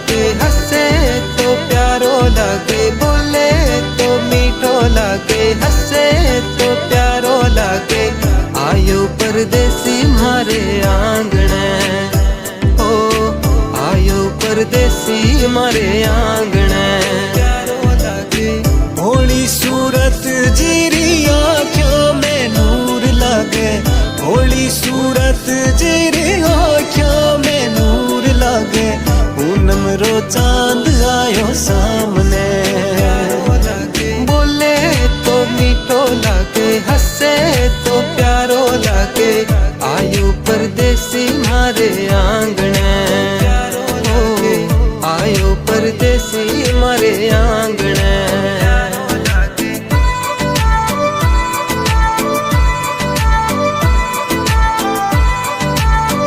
लागे, हंसे तो प्यारो लागे, बोले तो मीठो लागे, हंसे तो प्यारो लागे। आयो परदेसी मारे आंगणे, ओ आयो परदेसी मारे आंगणे, प्यारो लागे। भोली सूरत जीरी आँखों में नूर लागे, भोली सूरत जीरी आँखों में नूर लागे। पूनम रो चांद आयो सामने,